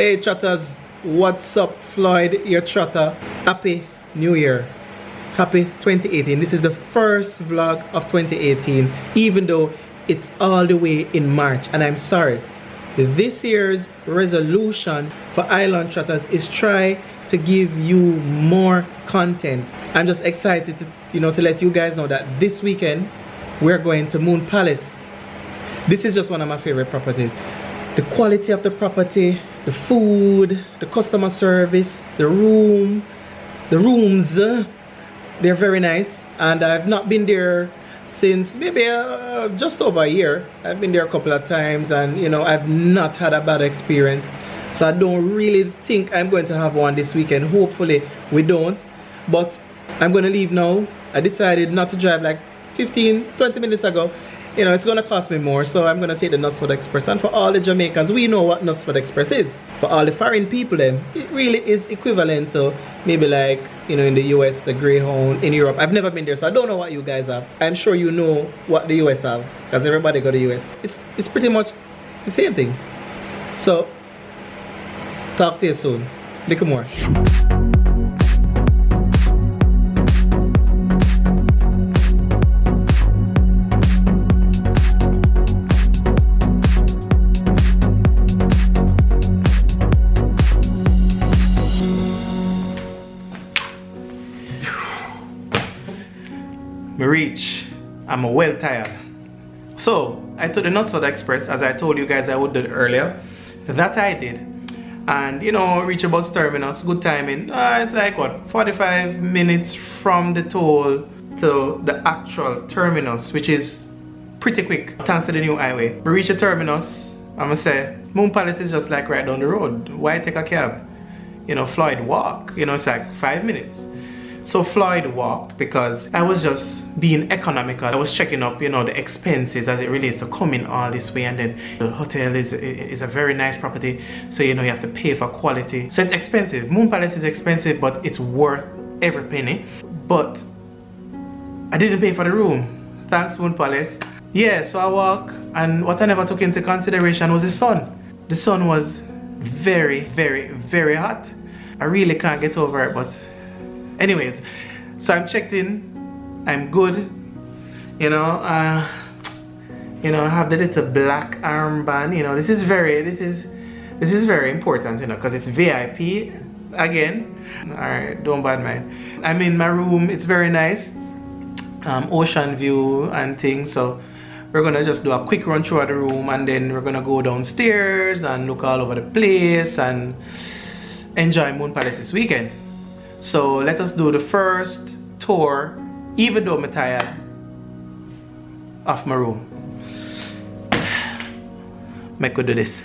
Hey Trotters, what's up? Floyd, your Trotter. Happy New Year. Happy 2018. This is the first vlog of 2018, even though it's all the way in March. And I'm sorry, this year's resolution for Island Trotters is try to give you more content. I'm just excited to let you guys know that this weekend we're going to Moon Palace. This is just one of my favorite properties. The quality of the property, the food, the customer service, the rooms, they're very nice. And I've not been there since maybe just over a year. I've been there a couple of times, and I've not had a bad experience. So I don't really think I'm going to have one this weekend. Hopefully we don't. But I'm going to leave now. I decided not to drive like 15-20 minutes ago. It's gonna cost me more, so I'm gonna take the Knutsford Express. And for all the Jamaicans, we know what Knutsford Express is. For all the foreign people then, it really is equivalent to maybe like in the US, the Greyhound. In Europe, I've never been there, so I don't know what you guys have. I'm sure you know what the US have, because everybody go to the US. It's pretty much the same thing. So talk to you soon. Little more. Me reach. I'm well tired. So I took the Knutsford Express, as I told you guys I would do earlier. That I did. And reach about terminus, good timing. It's like what, 45 minutes from the toll to the actual terminus, which is pretty quick thanks to the new highway. We reach the terminus, I'ma say Moon Palace is just like right down the road. Why take a cab? Floyd walk. It's like 5 minutes. So Floyd walked because I was just being economical. I was checking up, the expenses as it relates to coming all this way, and then the hotel is a very nice property, so you have to pay for quality. So it's expensive. Moon Palace is expensive, but it's worth every penny. But I didn't pay for the room. Thanks, Moon Palace. Yeah, so I walk, and what I never took into consideration was the sun. The sun was very, very, very hot. I really can't get over it, but anyways, so I'm checked in. I'm good. I have the little black armband. This is very important. Because it's VIP again. All right, don't bad mind. I'm in my room. It's very nice. Ocean view and things. So we're gonna just do a quick run through the room, and then we're gonna go downstairs and look all over the place and enjoy Moon Palace this weekend. So let us do the first tour, even though I'm tired of my room. Make we do this.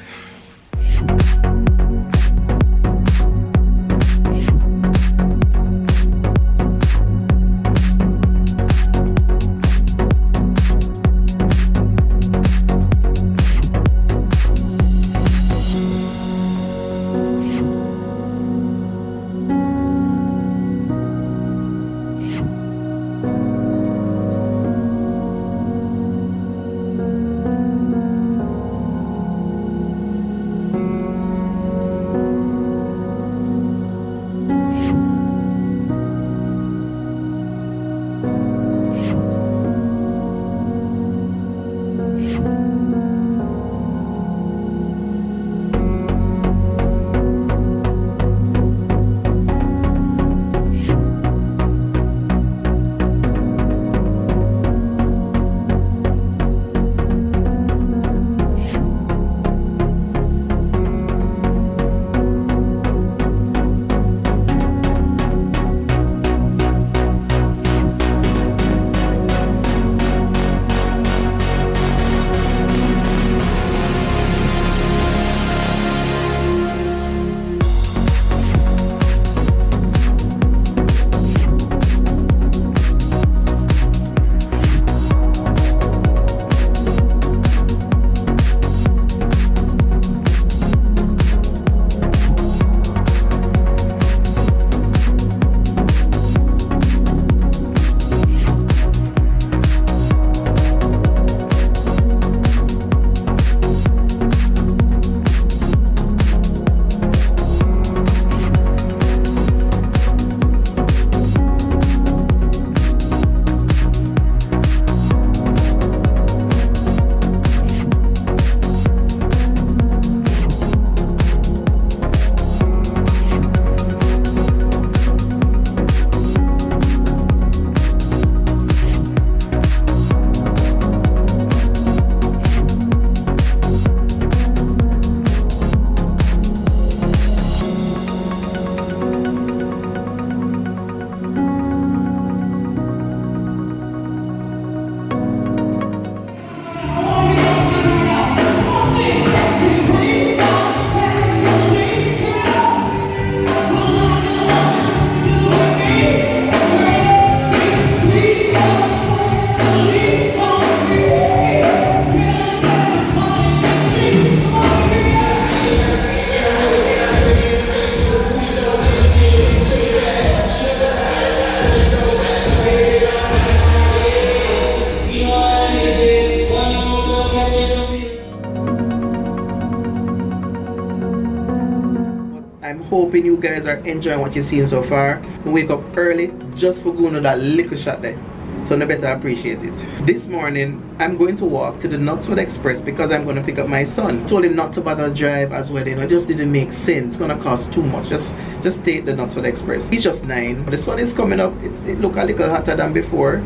hoping you guys are enjoying what you're seeing so far. We wake up early just for going to that little shot there. So no better appreciate it. This morning, I'm going to walk to the Knutsford Express because I'm going to pick up my son. Told him not to bother drive as well, you know, it just didn't make sense. It's going to cost too much. Just take the Knutsford Express. He's just 9. The sun is coming up. It look a little hotter than before,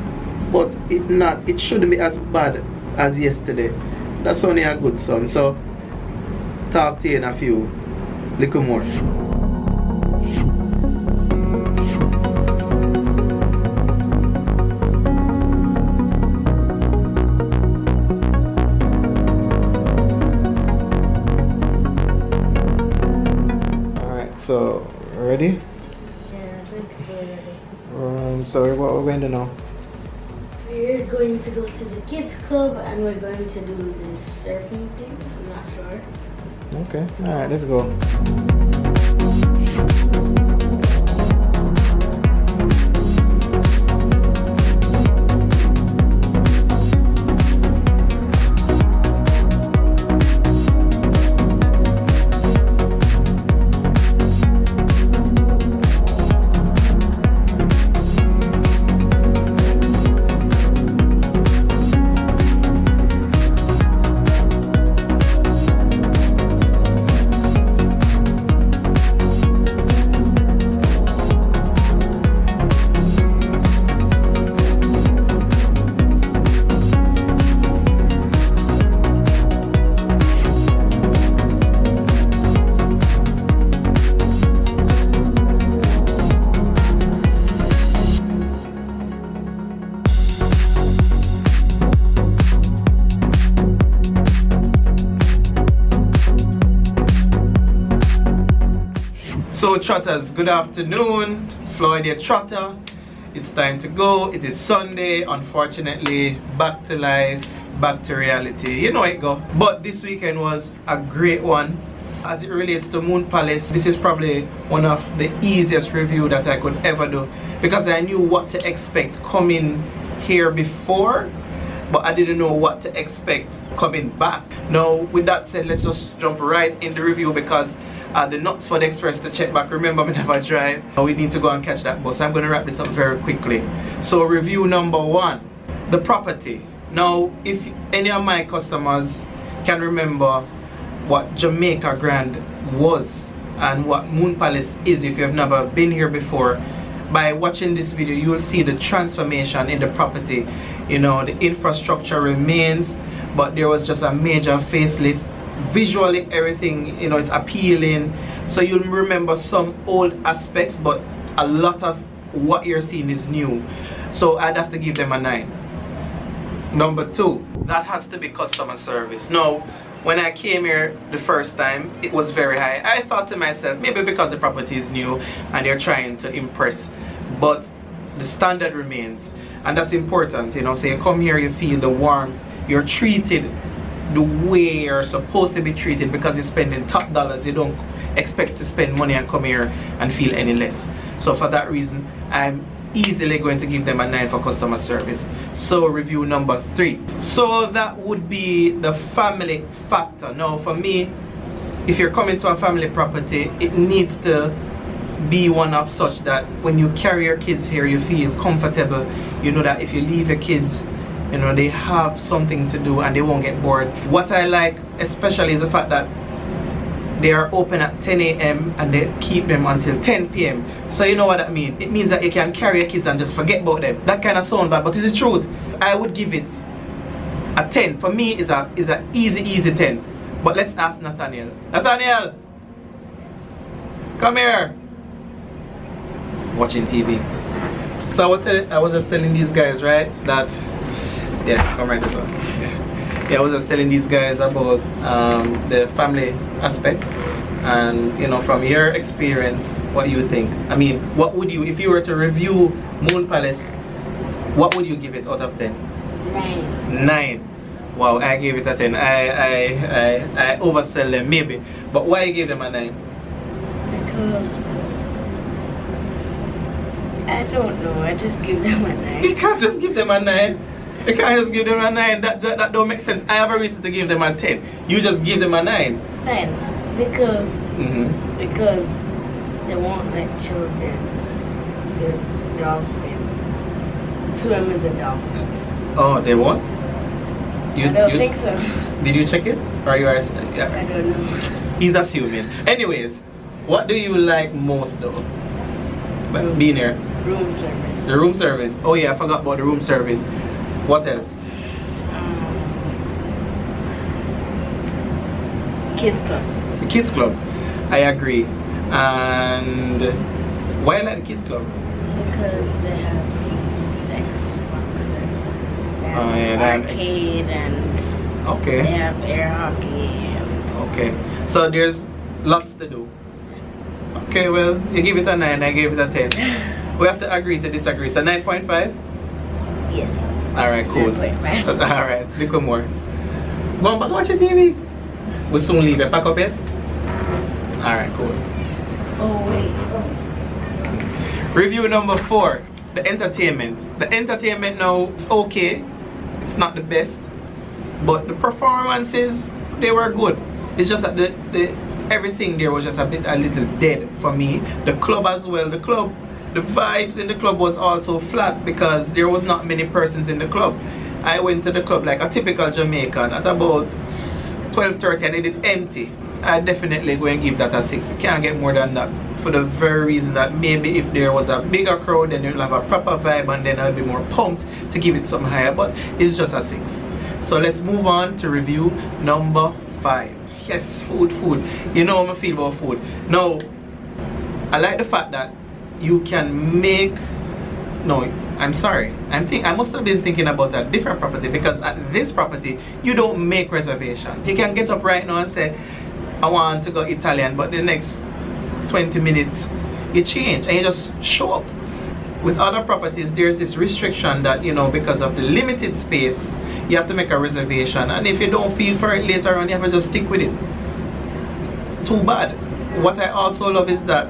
but it shouldn't be as bad as yesterday. That's only a good sun. So talk to you in a few little more. So, ready? Yeah, I think we're ready. So what we're going to do now? We're going to go to the kids club and we're going to do this surfing thing. I'm not sure. Okay, alright, let's go. So trotters, good afternoon. Floyd here, trotter. It's time to go. It is Sunday. Unfortunately, back to life, back to reality. You know it go. But this weekend was a great one. As it relates to Moon Palace, this is probably one of the easiest review that I could ever do because I knew what to expect coming here before, but I didn't know what to expect coming back. Now, with that said, let's just jump right in the review because the Knutsford Express to check back. Remember, we never drive. We need to go and catch that bus. I'm going to wrap this up very quickly. So, review number 1, the property. Now, if any of my customers can remember what Jamaica Grand was and what Moon Palace is, if you have never been here before, by watching this video, you will see the transformation in the property. You know, the infrastructure remains, but there was just a major facelift. Visually, everything, you know, it's appealing, so you'll remember some old aspects, but a lot of what you're seeing is new. So I'd have to give them a 9. Number 2, that has to be customer service. Now, when I came here the first time, it was very high. I thought to myself, maybe because the property is new and they're trying to impress, but the standard remains, and that's important. You know, so you come here, you feel the warmth, you're treated the way you're supposed to be treated because you're spending top dollars. You don't expect to spend money and come here and feel any less. So for that reason, I'm easily going to give them a 9 for customer service. So review number 3. So that would be the family factor. Now for me, if you're coming to a family property, it needs to be one of such that when you carry your kids here, you feel comfortable. You know that if you leave your kids, you know, they have something to do and they won't get bored. What I like especially is the fact that they are open at 10 a.m. and they keep them until 10 p.m. So you know what that means? It means that you can carry your kids and just forget about them. That kind of sound bad, but it's the truth. I would give it a 10. For me, is a easy 10. But let's ask Nathaniel. Nathaniel, come here. Watching TV. So I was just telling these guys, right, that yeah, come right this one. Yeah, I was just telling these guys about the family aspect, and you know, from your experience, what you think. I mean, what would you, if you were to review Moon Palace, what would you give it out of 10? 9. 9. Wow, I gave it a 10. I oversell them maybe, but why you gave them a 9? Because I don't know. I just give them a 9. You can't just give them a 9. You can't just give them a 9. That don't make sense. I have a reason to give them a 10. You just give them a 9. 9. Because they won't let children do dolphin swim with the dolphins. Oh, they won't? I don't think so. Did you check it? Or you are? Yeah. I don't know. He's assuming. Anyways, what do you like most though? But being here. Room service. The room service. Oh yeah, I forgot about the room service. What else? Kids club. The kids club. I agree. And why I like the kids club? Because they have Xboxes and Oh, yeah, that- arcade and they Okay. have air hockey. Okay. So there's lots to do. Okay, well, you give it a 9, I gave it a 10. We have to agree to disagree. So 9.5? Yes. Alright, cool. 9.5. Alright, little more. Go on back watch the TV. We'll soon leave it. Pack up it? Alright, cool. Oh wait. Review number 4. The entertainment. The entertainment now is okay. It's not the best. But the performances, they were good. It's just that the everything there was just a little dead for me. The club as well. The vibes in the club was also flat because there was not many persons in the club. I went to the club like a typical Jamaican at about 12:30 and it is empty. I definitely go and give that a 6. You can't get more than that for the very reason that maybe if there was a bigger crowd then you'll have a proper vibe and then I'll be more pumped to give it something higher, but it's just a 6. So let's move on to review number 5. Yes, food. You know how I feel about food. Now, I like the fact that you can make... No, I'm sorry. I must have been thinking about a different property because at this property, you don't make reservations. You can get up right now and say, I want to go Italian, but the next 20 minutes, you change and you just show up. With other properties, there's this restriction that, you know, because of the limited space, you have to make a reservation, and if you don't feel for it later on, you have to just stick with it. Too bad. What I also love is that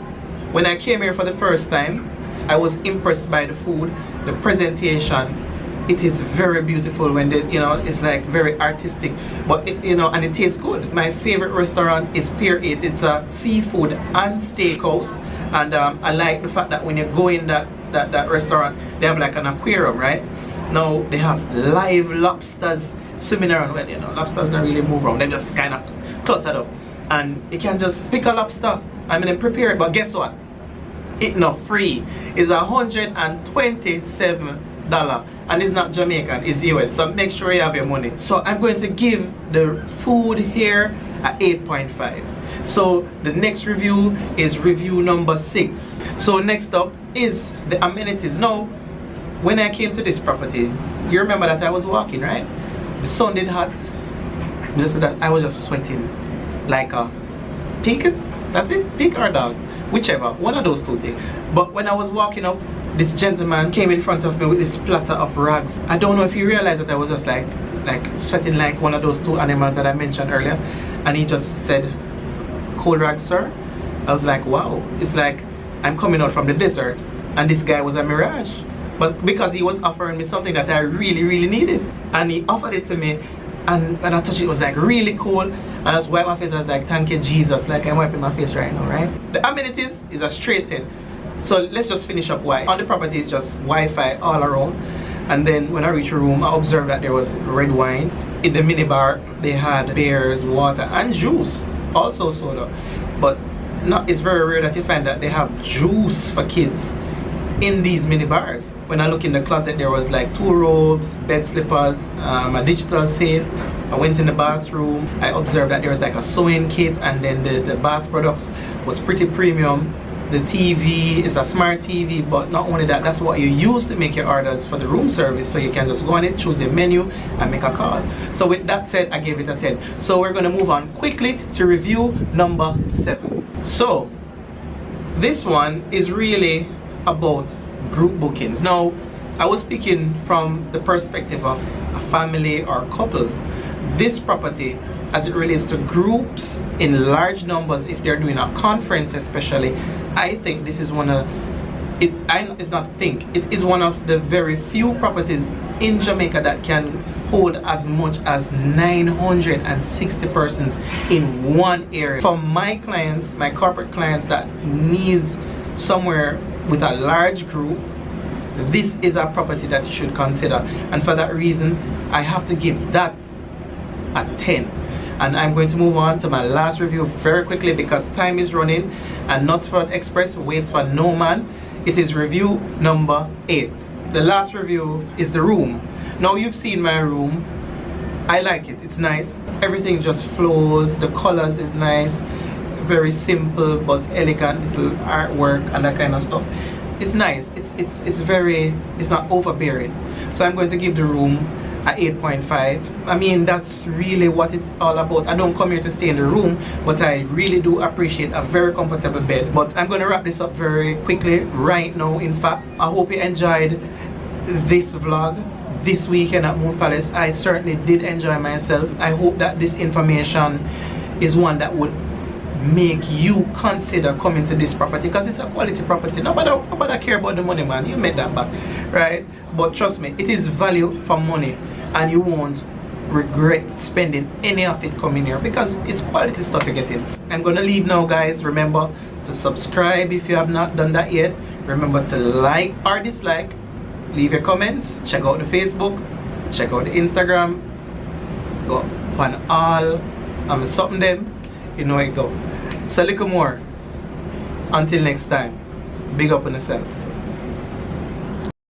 when I came here for the first time, I was impressed by the food, the presentation. It is very beautiful when they, you know, it's like very artistic, but it, you know, and it tastes good. My favorite restaurant is Pier 8. It's a seafood and steakhouse, and I like the fact that when you go in that restaurant, they have like an aquarium, right? Now they have live lobsters swimming around. Well, you know, lobsters don't really move around, they just kind of cluttered up, and you can just pick a lobster, I mean, and prepare it. But guess what? It's not free. It's $127, and it's not Jamaican, it's US, so make sure you have your money. So I'm going to give the food here a 8.5. So the next review is review number 6. So next up is the amenities. Now, when I came to this property, you remember that I was walking, right? The sun did hot. Just that I was just sweating like a pig. That's it, pig or dog, whichever, one of those two things. But when I was walking up, this gentleman came in front of me with this platter of rags. I don't know if he realized that I was just like sweating like one of those 2 animals that I mentioned earlier, and he just said, "Cold rags, sir." I was like, wow, it's like I'm coming out from the desert and this guy was a mirage. But because he was offering me something that I really needed, and he offered it to me, and when I touched it, it was like really cool, and I just wiped my face. I was like, thank you Jesus, like I'm wiping my face right now, right? The amenities is a straight 10. So let's just finish up why. On the property is just Wi-Fi all around, and then when I reached the room, I observed that there was red wine. In the minibar, they had beers, water, and juice, also soda. But it's very rare that you find that they have juice for kids in these mini bars. When I look in the closet, there was like 2 robes, bed slippers, a digital safe. I went in the bathroom, I observed that there was like a sewing kit, and then the bath products was pretty premium. The TV is a smart TV, but not only that, that's what you use to make your orders for the room service, so you can just go on it, choose your menu, and make a call. So with that said, I gave it a 10. So we're going to move on quickly to review number 7. So this one is really about group bookings. Now, I was speaking from the perspective of a family or couple. This property, as it relates to groups in large numbers, if they're doing a conference especially, I think this is one of it is one of the very few properties in Jamaica that can hold as much as 960 persons in one area. For my clients, my corporate clients that needs somewhere with a large group, this is a property that you should consider, and for that reason I have to give that a 10. And I'm going to move on to my last review very quickly because time is running and Knutsford Express waits for no man. It is review number 8. The last review is the room. Now you've seen my room. I like it, it's nice. Everything just flows, the colors is nice, very simple but elegant little artwork and that kind of stuff. It's nice, it's not overbearing. So I'm going to give the room a 8.5. I mean, that's really what it's all about. I don't come here to stay in the room, but I really do appreciate a very comfortable bed. But I'm going to wrap this up very quickly right now. In fact, I hope you enjoyed this vlog this weekend at Moon Palace. I certainly did enjoy myself. I hope that this information is one that would make you consider coming to this property because it's a quality property. Nobody care about the money, man. You made that back, right? But trust me, it is value for money and you won't regret spending any of it coming here because it's quality stuff you're getting. I'm gonna leave now, guys. Remember to subscribe if you have not done that yet. Remember to like or dislike, leave your comments, check out the Facebook, check out the Instagram, go on all something them, you know it go. So little more. Until next time, big up on yourself.